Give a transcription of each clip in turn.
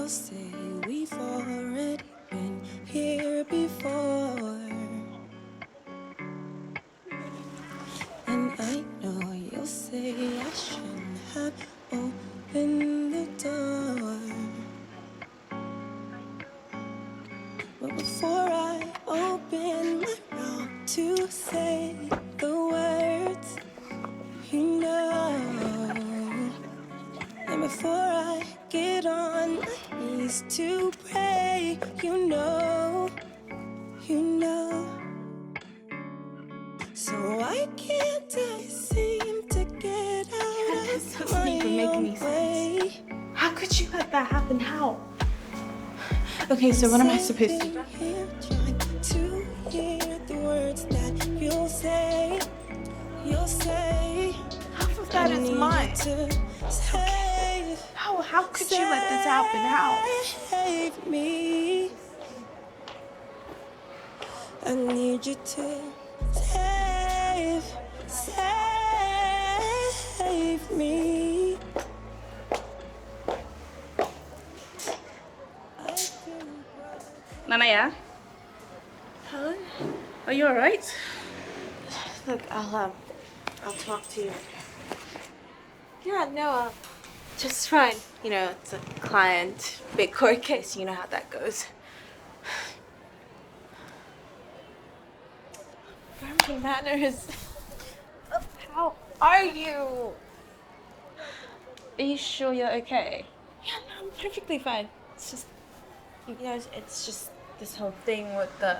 you'll say we've already been here before. And I know you'll say I shouldn't have opened the door. But before I open my mouth to say the words, you know, and before I get on my knees to pray, you know. So why can't I seem to get out of my own way? How could you let that happen? How? Okay, so what am I supposed to do? Trying to hear the words that you'll say. Half of that is mine. How could you let this happen? How? Save me. I need you to save me. Nanaya? Helen? Are you alright? Look, I'll talk to you. Yeah, no, just fine. You know, it's a client, big court case. You know how that goes. Family manners. How are you? Are you sure you're okay? Yeah, no, I'm perfectly fine. It's just, you know, it's just this whole thing with the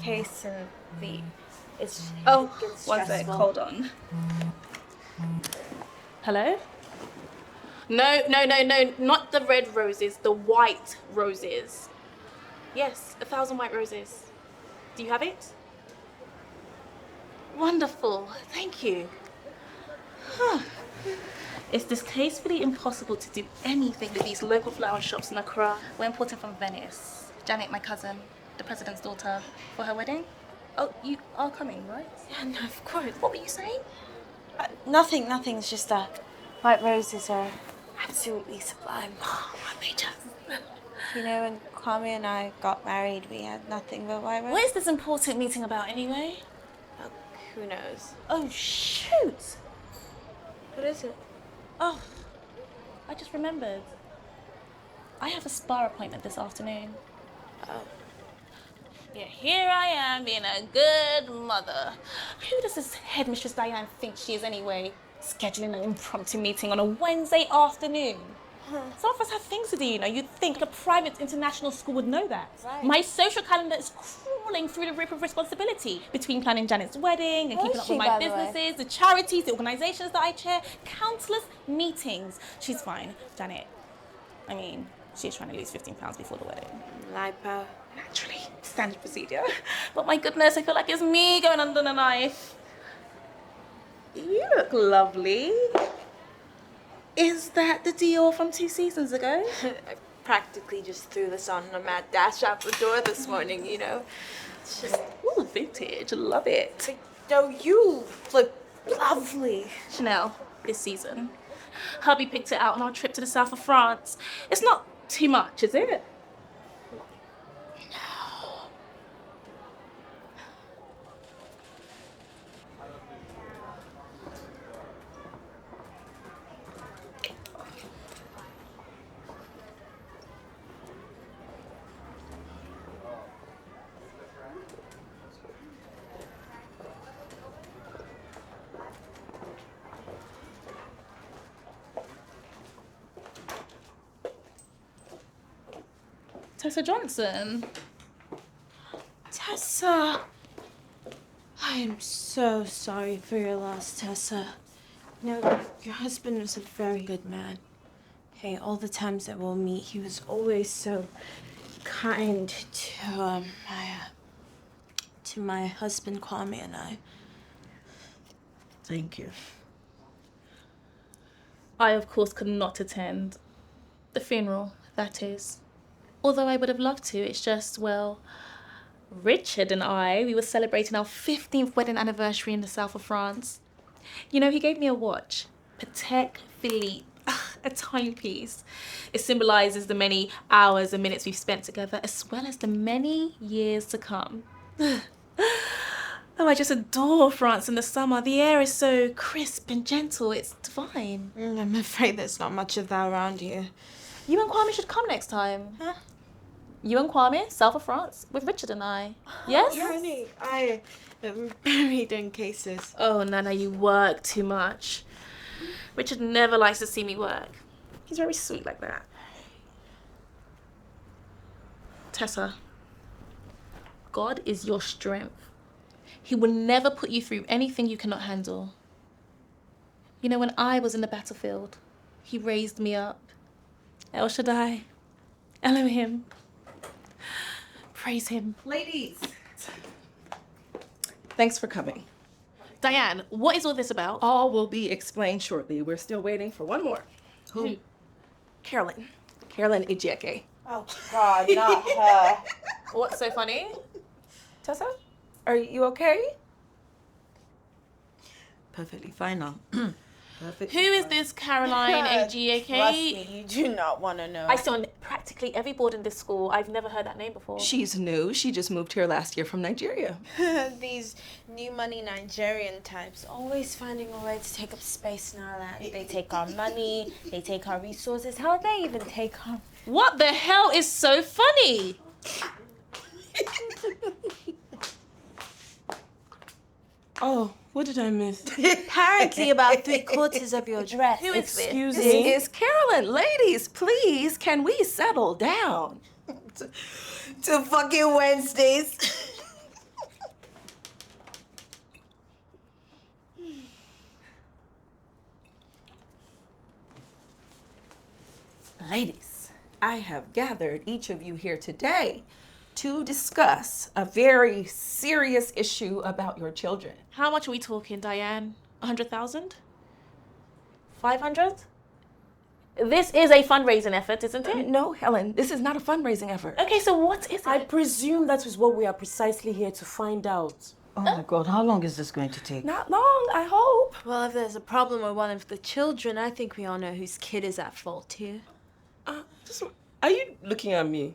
case and the. It's. Oh, gets one sec, stressful. hold on. Hello? No, not the red roses, the white roses. Yes, 1,000 white roses. Do you have it? Wonderful, thank you. Huh. It's distastefully impossible to do anything with these local flower shops in Accra. We're importing from Venice. Janet, my cousin, the president's daughter, for her wedding. Oh, you are coming, right? Yeah, no, of course. What were you saying? Nothing. It's just white roses are absolutely sublime. Oh, my major. You know, when Kwame and I got married, we had nothing but white roses. What is this important meeting about anyway? Oh, who knows? Oh, shoot! What is it? Oh, I just remembered. I have a spa appointment this afternoon. Oh. Yeah, here I am being a good mother. Who does this headmistress Diane think she is anyway? Scheduling an impromptu meeting on a Wednesday afternoon. Some of us have things to do, you know. You'd think a private international school would know that. Right. My social calendar is crawling through the rip of responsibility between planning Janet's wedding and keeping up with my businesses, the charities, the organizations that I chair, countless meetings. She's fine, Janet. I mean, she's trying to lose 15 pounds before the wedding. Lipo. Naturally, standard procedure. But my goodness, I feel like it's me going under the knife. You look lovely. Is that the Dior from 2 seasons ago? I practically just threw this on a mad dash out the door this morning, you know? It's just... Ooh, vintage, love it. No, you look lovely. Chanel, this season. Hubby picked it out on our trip to the south of France. It's not too much, is it? Tessa Johnson. Tessa. I am so sorry for your loss, Tessa. You know, your husband was a very good man. Hey, all the times that we'll meet, he was always so kind to my husband Kwame and I. Thank you. I, of course, could not attend the funeral, that is. Although I would have loved to, it's just, well, Richard and I, we were celebrating our 15th wedding anniversary in the south of France. You know, he gave me a watch, Patek Philippe. a timepiece. It symbolises the many hours and minutes we've spent together, as well as the many years to come. Oh, I just adore France in the summer. The air is so crisp and gentle. It's divine. I'm afraid there's not much of that around here. You and Kwame should come next time. Huh? You and Kwame, south of France, with Richard and I. Yes? Honey, I am buried in cases. Oh, Nana, you work too much. Richard never likes to see me work. He's very sweet like that. Tessa, God is your strength. He will never put you through anything you cannot handle. You know, when I was in the battlefield, he raised me up. El Shaddai, Elohim, praise him. Ladies, thanks for coming. Diane, what is all this about? All will be explained shortly. We're still waiting for one more. Who? Carolyn. Carolyn Ejike. Oh, God, not her. What's so funny? Tessa, are you okay? Perfectly fine now. Who is this Caroline Trust AGUH? me, you do not want to know. I sit on practically every board in this school. I've never heard that name before. She's new. She just moved here last year from Nigeria. These new money Nigerian types always finding a way to take up space in our land. They take our money, they take our resources. How they even take our... What the hell is so funny? Oh, what did I miss? Apparently about 3/4 of your dress. Who is this? Excuse This me. is Carolyn. Ladies, please, can we settle down? To fucking Wednesdays. Ladies, I have gathered each of you here today to discuss a very serious issue about your children. How much are we talking, Diane? 100,000? 500? This is a fundraising effort, isn't it? No, Helen, this is not a fundraising effort. Okay, so what is it? I presume that is what we are precisely here to find out. Oh my God, how long is this going to take? Not long, I hope. Well, if there's a problem with one of the children, I think we all know whose kid is at fault here. Are you looking at me?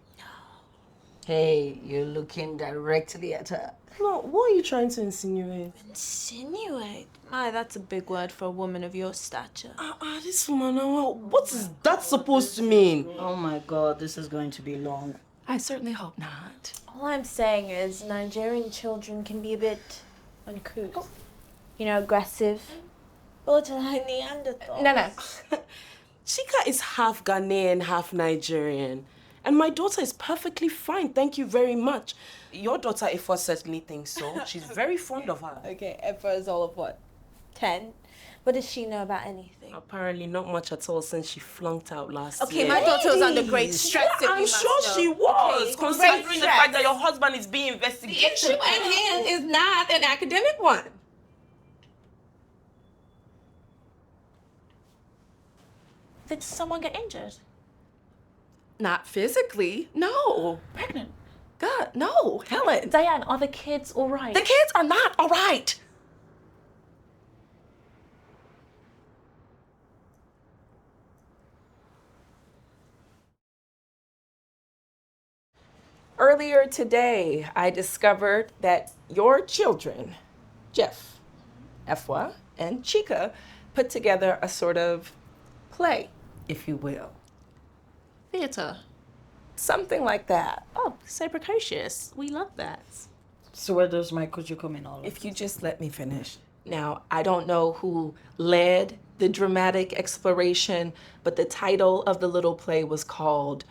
Hey, you're looking directly at her. No, what are you trying to insinuate? Insinuate? My, that's a big word for a woman of your stature. This woman, what is that supposed to mean? Oh my God, this is going to be long. I certainly hope not. All I'm saying is Nigerian children can be a bit uncouth. You know, aggressive. Borderline Neanderthal. No. Chika is half Ghanaian, half Nigerian. And my daughter is perfectly fine, thank you very much. Your daughter, Ifo, certainly thinks so. She's very fond of her. Okay, Efra is all of what? 10? What does she know about anything? Apparently not much at all since she flunked out last Okay, year. my daughter was under great stress. if I'm you must sure know. she was, Okay, considering great the fact stress. that your husband is being investigated. The issue at hand is not an academic one. Did someone get injured? Not physically, no. Pregnant? God, no, Helen. Diane, are the kids all right? The kids are not all right. Earlier today, I discovered that your children, Jeff, Efwa, and Chika, put together a sort of play, if you will. Theatre. Something like that. Oh, so precocious. We love that. So where does my Kojo come in all of If you just let me finish. Now, I don't know who led the dramatic exploration, but the title of the little play was called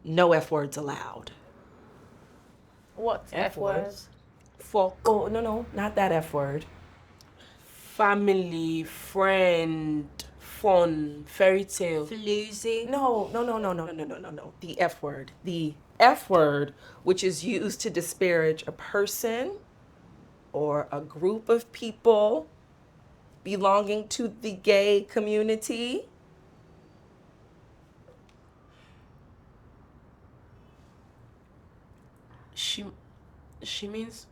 No F Words Allowed. What's F words? Oh, no, not that F word. Family, friend, fun, fairy tale. Floozy. No. The F word. The F word, which is used to disparage a person or a group of people belonging to the gay community. She means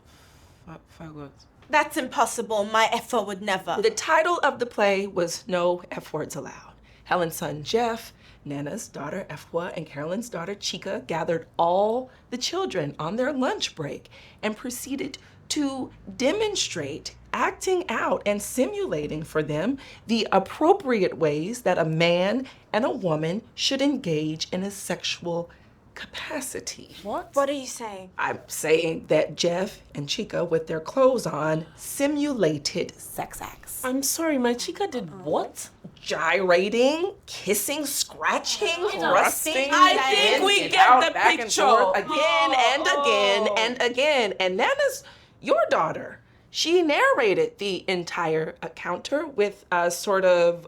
faggot. That's impossible. My Efra would never. The title of the play was No F Words Allowed. Helen's son Jeff, Nana's daughter Efwa, and Carolyn's daughter Chika gathered all the children on their lunch break and proceeded to demonstrate, acting out and simulating for them the appropriate ways that a man and a woman should engage in a sexual capacity. What are you saying? I'm saying that Jeff and Chika, with their clothes on, simulated sex acts. I'm sorry, my chica did what? Gyrating, kissing, scratching, thrusting. I think we get the picture. Again and again and again. And Nana's your daughter. She narrated the entire encounter with a sort of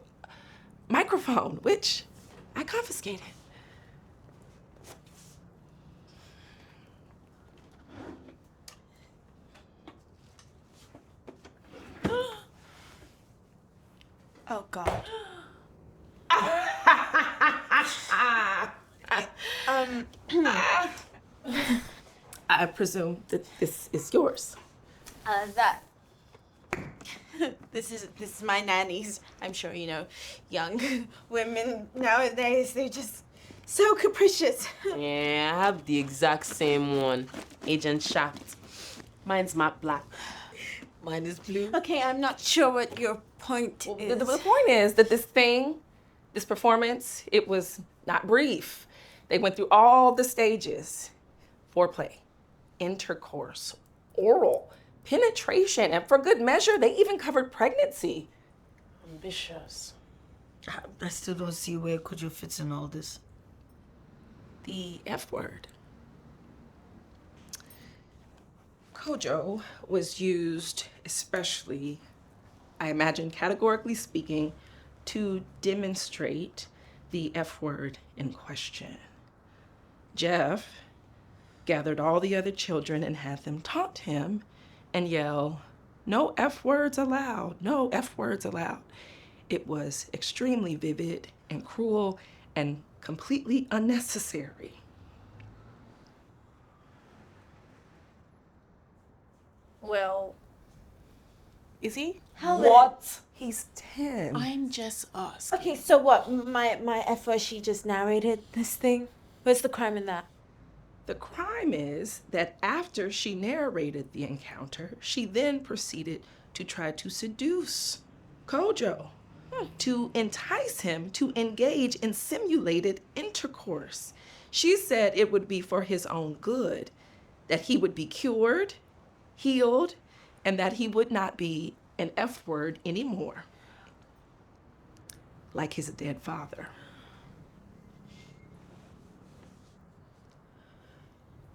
microphone, which I confiscated. Oh, God. I presume that this is yours. This is my nanny's. I'm sure you know, young women nowadays, they're just so capricious. Yeah, I have the exact same one. Agent Shaft. Mine's matte black. Mine is blue. Okay, I'm not sure what your point is. The point is that this performance, it was not brief. They went through all the stages: foreplay, intercourse, oral, penetration, and for good measure, they even covered pregnancy. Ambitious. I still don't see where Kojo fits in all this. The F word. Kojo was used especially, I imagine categorically speaking, to demonstrate the F word in question. Jeff gathered all the other children and had them taunt him and yell, "No F words allowed, no F words allowed." It was extremely vivid and cruel and completely unnecessary. Well, is he? What? He's 10. I'm just asking. Okay, so what? My F-word, she just narrated this thing? What's the crime in that? The crime is that after she narrated the encounter, she then proceeded to try to seduce Kojo, to entice him to engage in simulated intercourse. She said it would be for his own good, that he would be cured, healed, and that he would not be an F word anymore, like his dead father.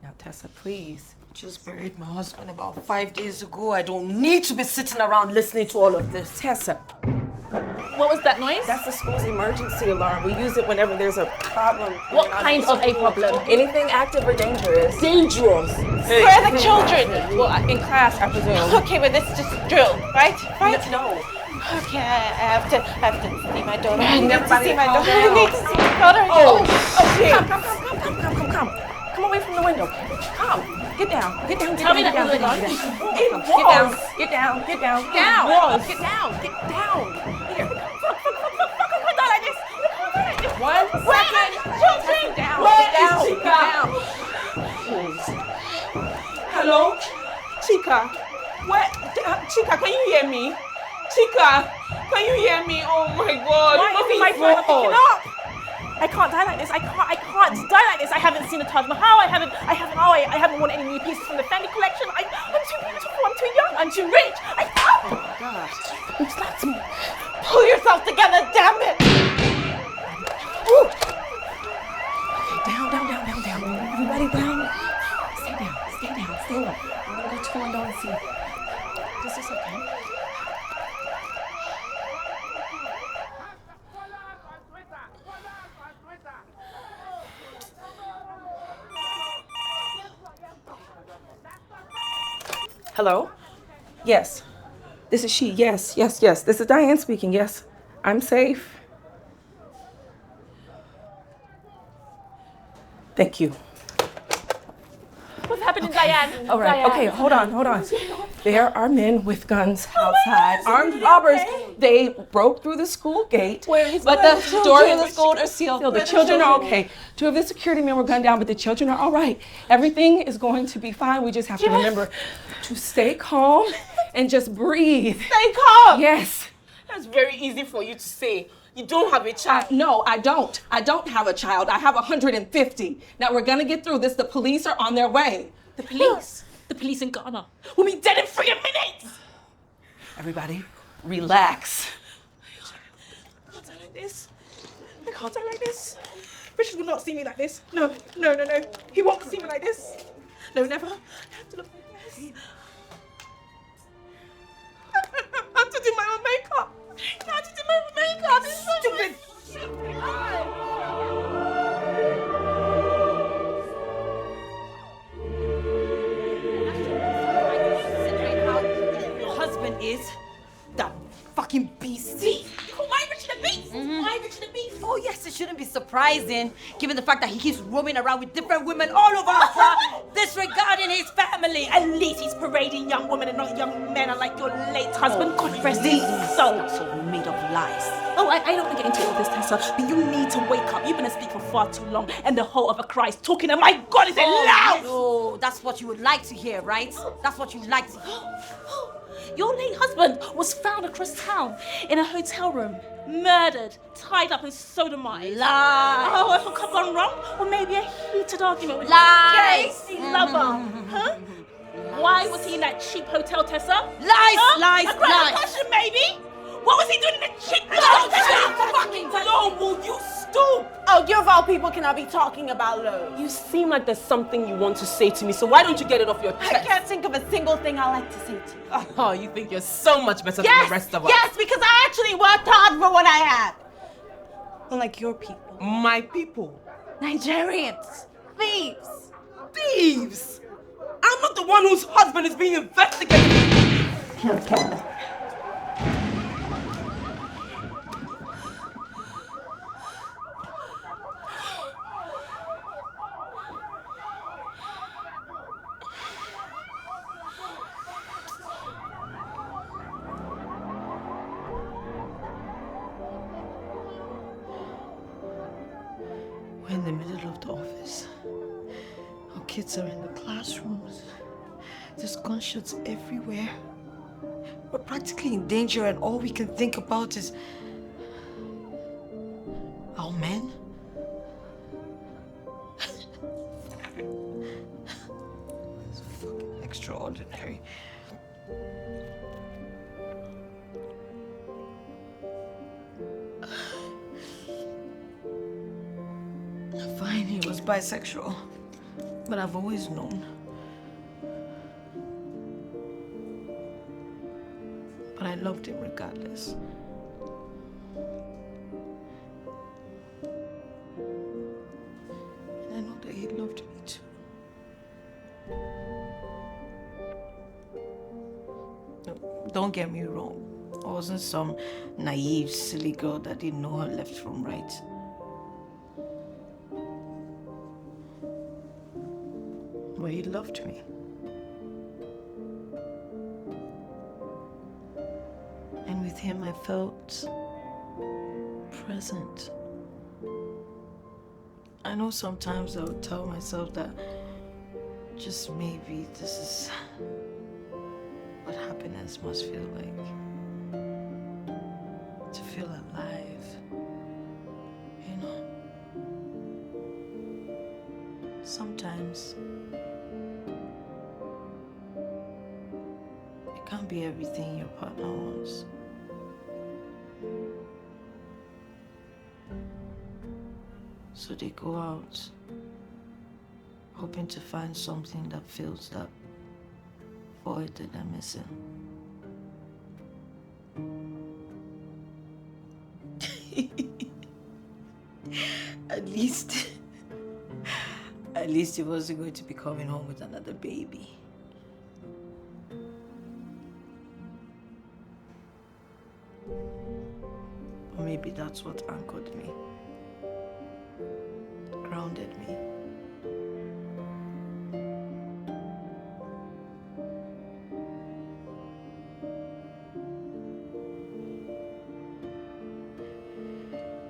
Now, Tessa, please. Just buried my husband about 5 days ago. I don't need to be sitting around listening to all of this. Tessa, What was that noise? that's the school's emergency alarm. We use it whenever there's a problem. What kind of a problem? Anything active or dangerous. Dangerous. Where are the children? Well, in class, I presume. Okay, but this is just drill, right? Right? No. Okay, I have to see my daughter. I need to Everybody see my calm daughter. I down. need to see my daughter. Okay. Come. Come away from the window. Come. Get down. Tell me that was Get down. Get down. Here. One second. Get down. Get down. Hello? Chica. What? Chica, can you hear me? Chica, can you hear me? Oh my God. Why isn't my phone picking up? I can't die like this. I can't die like this. I haven't seen a Taj Mahal. I haven't worn any new pieces from the Fendi collection. I'm too beautiful. I'm too young. I'm too rich. Oh gosh. Pull yourself together, damn it! Ooh. Okay, down. Everybody down. Stay down. I'm gonna go to the window and see. This is okay. Hello? Yes. This is she. Yes. This is Diane speaking. Yes. I'm safe. Thank you. What's happening, Diane? All right. Diane. Okay, hold on. There are men with guns outside, armed robbers. They broke through the school gate, but the doors of the school are sealed. The children are okay. 2 of the security men were gunned down, but the children are all right. Everything is going to be fine. We just have to remember to stay calm and just breathe. Stay calm. Yes. That's very easy for you to say. You don't have a child. No, I don't. I don't have a child. I have 150. Now we're gonna get through this. The police are on their way. The police? The police in Ghana will be dead in 3 minutes. Everybody, relax. I can't like this. I can't like this. Richard will not see me like this. No, no, no, no. He won't see me like this. No, never. I have to look like this. I have to do my own makeup. I have to do my own makeup. This is so stupid. Your husband is that fucking beast. Why Richard the Beast? Why Richard the Beast? Oh yes, it shouldn't be surprising, given the fact that he keeps roaming around with different women all over Accra, disregarding his family. At least he's parading young women and not young men, unlike your late husband. God rest his soul. That's all made of lies. Oh, I don't want to get into all this, Tessa, but you need to wake up. You've been asleep for far too long, and the whole of Accra is talking, and my God, is it loud? Oh, that's what you would like to hear, right? That's what you would like to hear. Your late husband was found across town in a hotel room, murdered, tied up and sodomized. Lies. Oh, have I gone wrong? Or maybe a heated argument with Lies. his lover. Huh? Why was he in that cheap hotel, Tessa? Lies, Huh? lies, A grand lies. passion, maybe? What was he doing in the cheap hotel? No, will you stop? Oh, you of all people cannot be talking about love. You seem like there's something you want to say to me, so why don't you get it off your chest? I can't think of a single thing I like to say to you. Oh, you think you're so much better than the rest of us. Yes, because I actually worked hard for what I had. Unlike your people. My people. Nigerians. Thieves. Thieves! I'm not the one whose husband is being investigated. We're in the middle of the office. Our kids are in the classrooms. There's gunshots everywhere. We're practically in danger, and all we can think about is our men. It's fucking extraordinary. Fine, he was bisexual, but I've always known. But I loved him regardless. And I know that he loved me too. No, don't get me wrong. I wasn't some naive, silly girl that didn't know her left from right. But he loved me. And with him, I felt present. I know sometimes I would tell myself that just maybe this is what happiness must feel like. To feel alive, you know? Sometimes it can't be everything your partner wants. So they go out hoping to find something that fills that void that they're missing. At least he wasn't going to be coming home with another baby. Or maybe that's what anchored me, grounded me.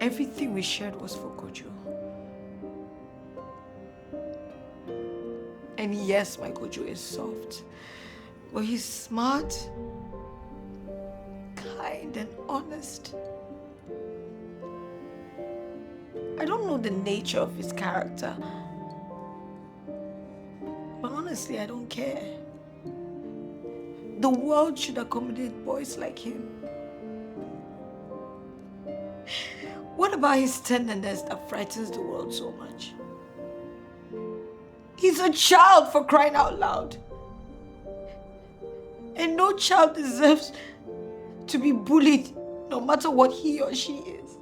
Everything we shared was for Gojo. And yes, my Gojo is soft. But he's smart, kind, and honest. I don't know the nature of his character. But honestly, I don't care. The world should accommodate boys like him. What about his tenderness that frightens the world so much? He's a child, for crying out loud. And no child deserves to be bullied, no matter what he or she is.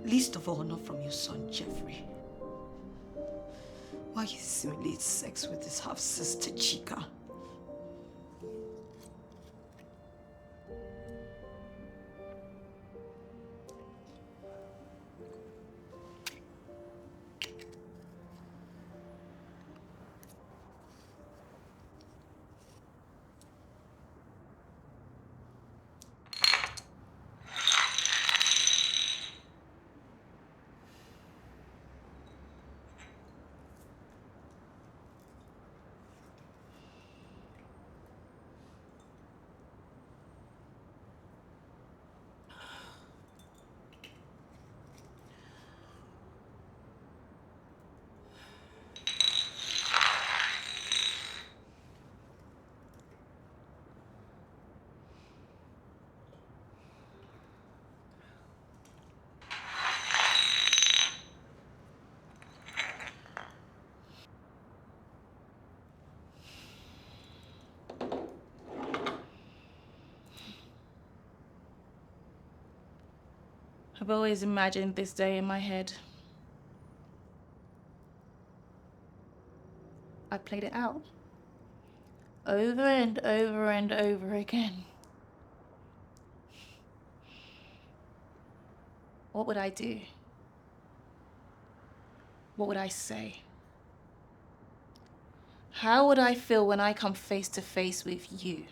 Least of all, not from your son, Jeffrey. Why he simulates sex with his half-sister, Chica. I've always imagined this day in my head. I played it out over and over and over again. What would I do? What would I say? How would I feel when I come face to face with you,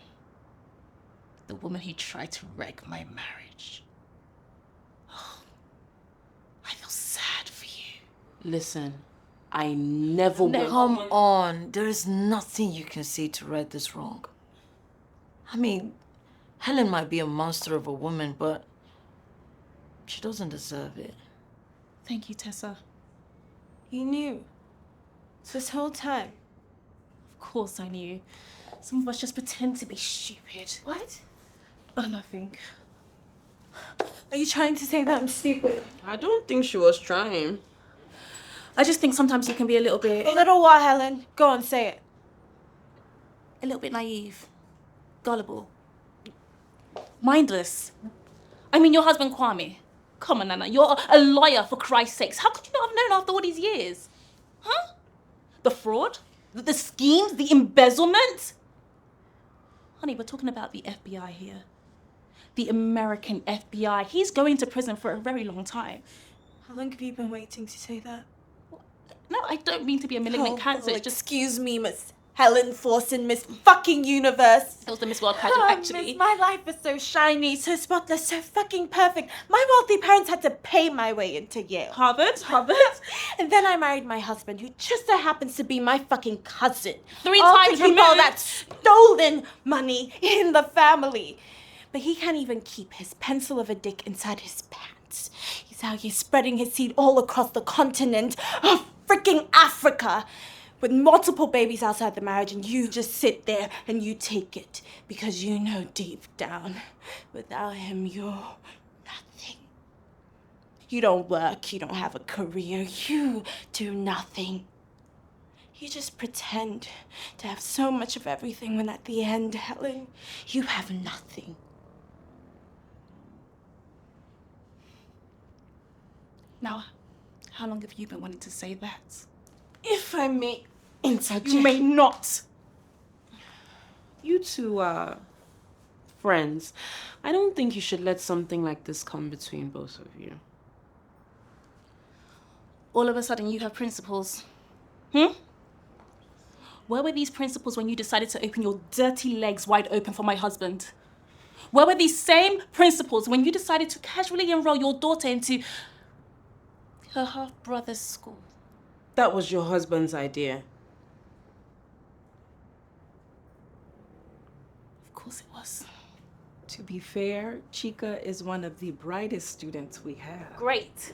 the woman who tried to wreck my marriage? Oh, I feel sad for you. Listen, I never will. Come on, there is nothing you can say to right this wrong. I mean, Helen might be a monster of a woman, but she doesn't deserve it. Thank you, Tessa. You knew. This whole time. Of course I knew. Some of us just pretend to be stupid. What? Oh, nothing. Are you trying to say that I'm stupid? I don't think she was trying. I just think sometimes you can be a little bit... A little what, Helen? Go on, say it. A little bit naive. Gullible. Mindless. I mean, your husband, Kwame. Come on, Nana. You're a lawyer, for Christ's sakes. How could you not have known after all these years? Huh? The fraud? The schemes? The embezzlement? Honey, we're talking about the FBI here. The American FBI. He's going to prison for a very long time. How long have you been waiting to say that? No, I don't mean to be a malignant cancer. It's just... Excuse me, Miss Helen Forson, Miss fucking Universe. It was the Miss World pageant, actually. Miss, my life is so shiny, so spotless, so fucking perfect. My wealthy parents had to pay my way into Yale. Harvard. And then I married my husband, who just so happens to be my fucking cousin. Three All times to keep all removed. that stolen money in the family. But he can't even keep his pencil of a dick inside his pants. He's out here spreading his seed all across the continent of freaking Africa, with multiple babies outside the marriage, and you just sit there and you take it because you know deep down, without him, you're nothing. You don't work, you don't have a career, you do nothing. You just pretend to have so much of everything when at the end, Helen, you have nothing. Now, how long have you been wanting to say that? If I may interject. You may not. You two are friends. I don't think you should let something like this come between both of you. All of a sudden you have principles. Where were these principles when you decided to open your dirty legs wide open for my husband? Where were these same principles when you decided to casually enroll your daughter into her half-brother's school? That was your husband's idea. Of course it was. To be fair, Chica is one of the brightest students we have. Great.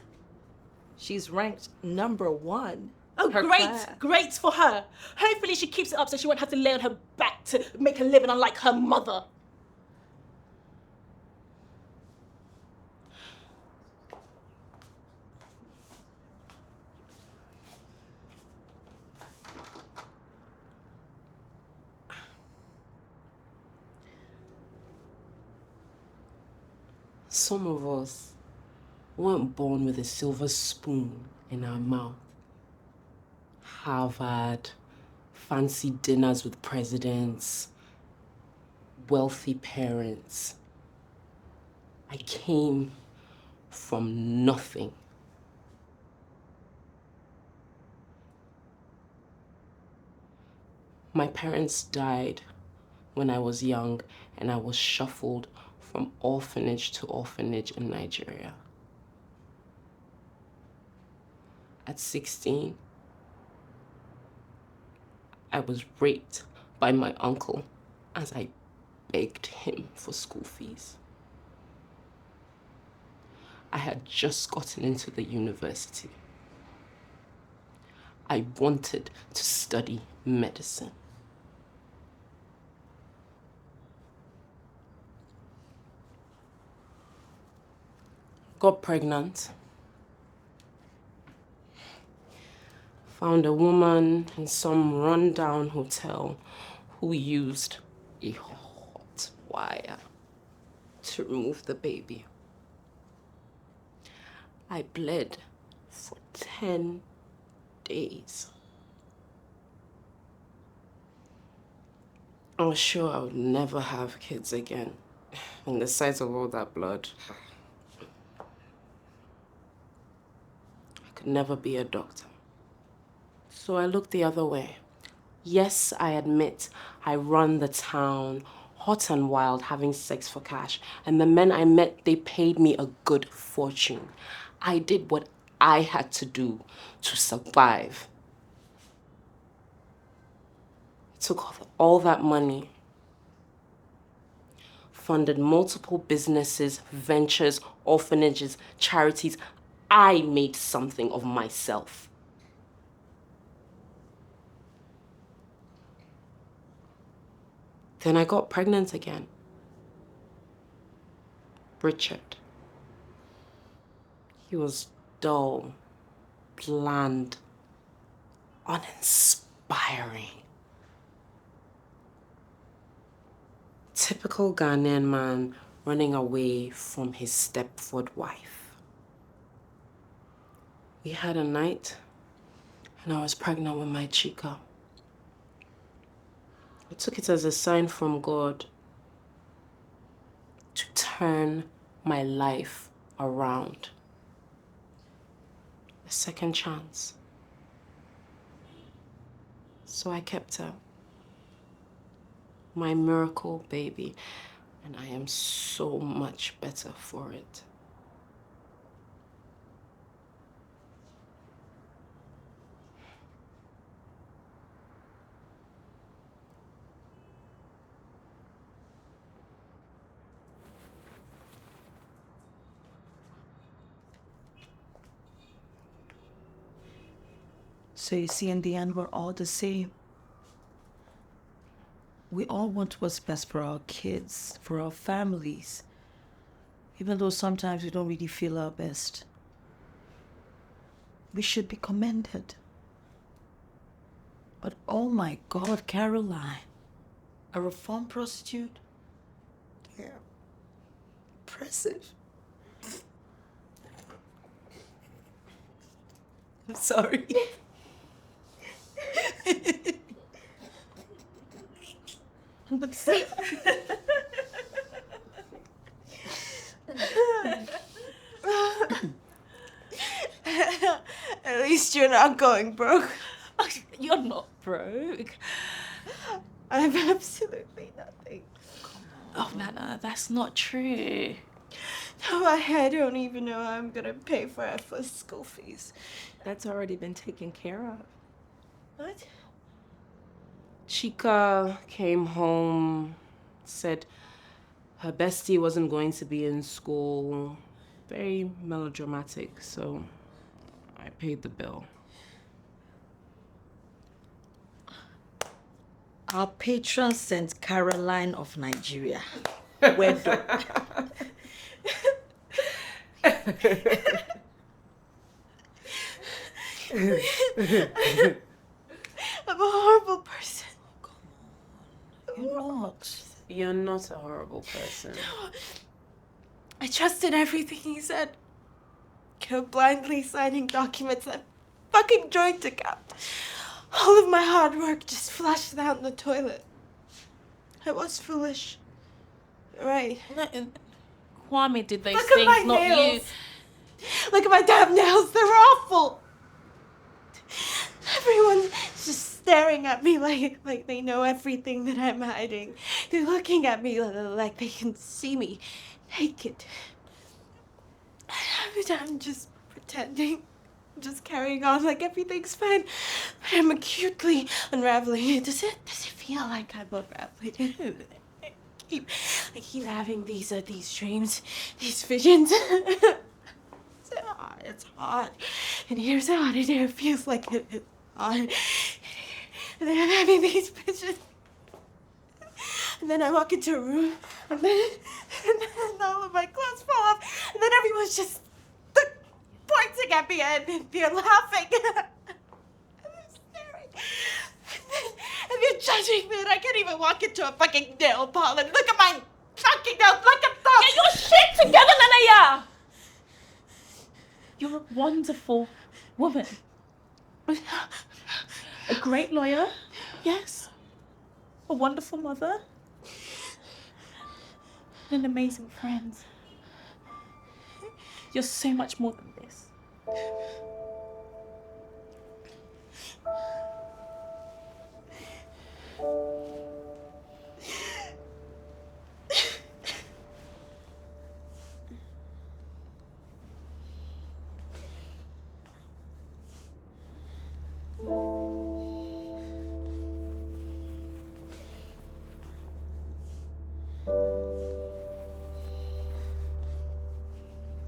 She's ranked #1. Oh, Her great, class. great for her. Hopefully she keeps it up so she won't have to lay on her back to make a living unlike her mother. Some of us weren't born with a silver spoon in our mouth. Harvard, fancy dinners with presidents, wealthy parents. I came from nothing. My parents died when I was young, and I was shuffled from orphanage to orphanage in Nigeria. At 16, I was raped by my uncle as I begged him for school fees. I had just gotten into the university. I wanted to study medicine. Got pregnant. Found a woman in some rundown hotel who used a hot wire to remove the baby. I bled for 10 days. I was sure I would never have kids again. And the sight of all that blood, I could never be a doctor. So I looked the other way. Yes, I admit I run the town, hot and wild, having sex for cash. And the men I met, they paid me a good fortune. I did what I had to do to survive. Took all that money, funded multiple businesses, ventures, orphanages, charities. I made something of myself. Then I got pregnant again. Richard. He was dull, bland, uninspiring. Typical Ghanaian man running away from his Stepford wife. We had a night, and I was pregnant with my chica. I took it as a sign from God to turn my life around. A second chance. So I kept her. My miracle baby, and I am so much better for it. So you see, in the end, we're all the same. We all want what's best for our kids, for our families, even though sometimes we don't really feel our best. We should be commended. But oh my God, Caroline, a reformed prostitute? Yeah. Impressive. I'm sorry. At least you're not going broke. You're not broke. I have absolutely nothing. Oh, Nana, that's not true. No, I don't even know how I'm gonna pay for our first school fees. That's already been taken care of. What? Chika came home, said her bestie wasn't going to be in school. Very melodramatic, so I paid the bill. Our patron St. Caroline of Nigeria. Wedo. I'm a horrible person. You're not. You're not a horrible person. I trusted everything he said. Kept blindly signing documents that fucking joint account. All of my hard work just flushed down the toilet. I was foolish. Right. Kwame did those Look at things, my not nails. you. Look at my damn nails. They're awful. Everyone's just staring at me like they know everything that I'm hiding. They're looking at me like they can see me naked. I'm just pretending. Just carrying on like everything's fine. But I'm acutely unraveling. Does it feel like I'm unraveling? I keep having these dreams, these visions. It's hot. And here's hot, and here it feels like it's hot. And then I'm having these visions. And then I walk into a room, and then all of my clothes fall off, and then everyone's just pointing at me, and they're laughing. And they're staring. And they're judging me, and I can't even walk into a fucking nail parlor. Look at my fucking nails, look at them! Get your shit together, Nanaya! You're a wonderful woman. A great lawyer, yes. A wonderful mother. And an amazing friend. You're so much more than this.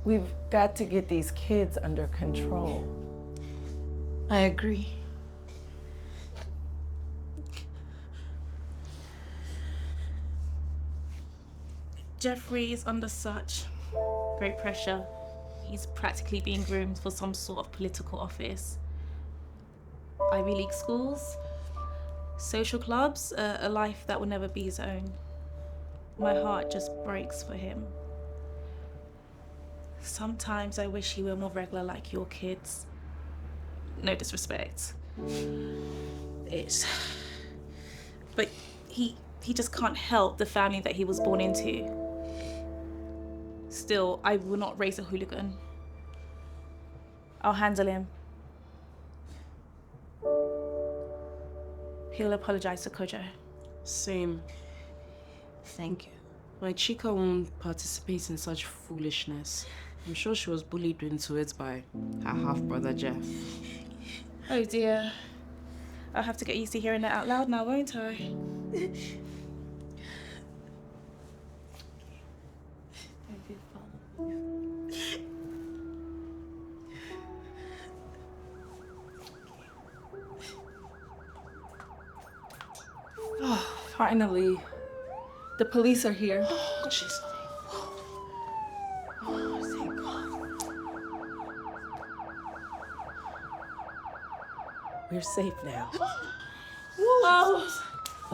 We've got to get these kids under control. I agree. Jeffrey is under such great pressure. He's practically being groomed for some sort of political office. Ivy League schools, social clubs, a life that will never be his own. My heart just breaks for him. Sometimes I wish he were more regular like your kids. No disrespect. But he just can't help the family that he was born into. Still, I will not raise a hooligan. I'll handle him. He'll apologize to Kojo. Same. Thank you. My Chika won't participate in such foolishness. I'm sure she was bullied into it by her half-brother Jeff. Oh dear. I'll have to get used to hearing that out loud now, won't I? Oh, finally. The police are here. Oh, jeez. Oh, thank God. We're safe now. Oh,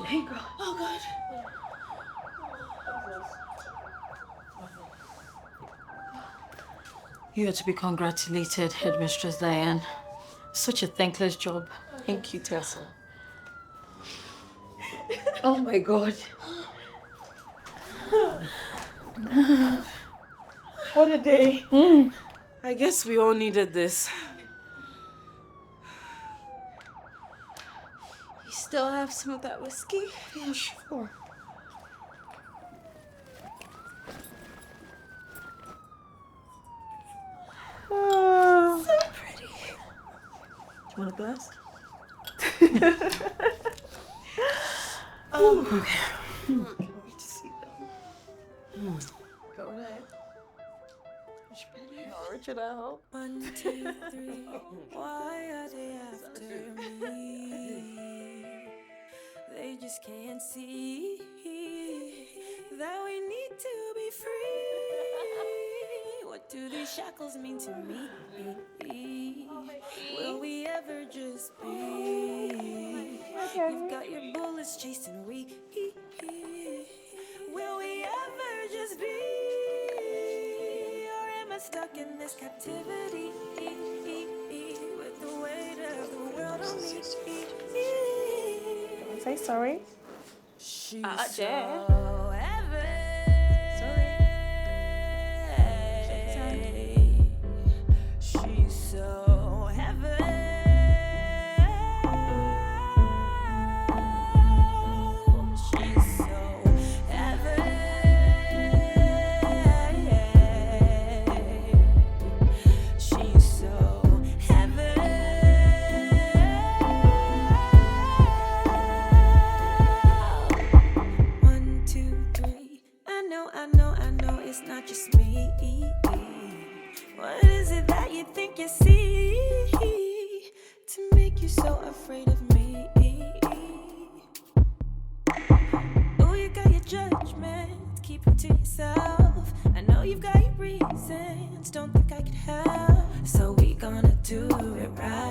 Thank God. oh God. You are to be congratulated, Headmistress Diane. Such a thankless job. Thank you, Tessa. Oh my God. What a day. I guess we all needed this. Still have some of that whiskey? Yeah, sure. So pretty. Do you want a glass? Okay. Can't wait to see them. Go ahead. Richard, I hope. 1, 2, 3. Why are they after me? They just can't see that we need to be free. What do these shackles mean to me? Will we ever just be? You've got your bullets chasing we. Will we ever just be? Or am I stuck in this captivity with the weight of the world on me? Say sorry. She's Jen. so heavy. She's so heavy. She's so heavy. She's so heavy. 1, 2, 3. I know it's not just me. What is it that you think you see to make you so afraid of me? Oh, you got your judgment, keep them to yourself. I know you've got your reasons, don't think I could help. So we gonna do it right.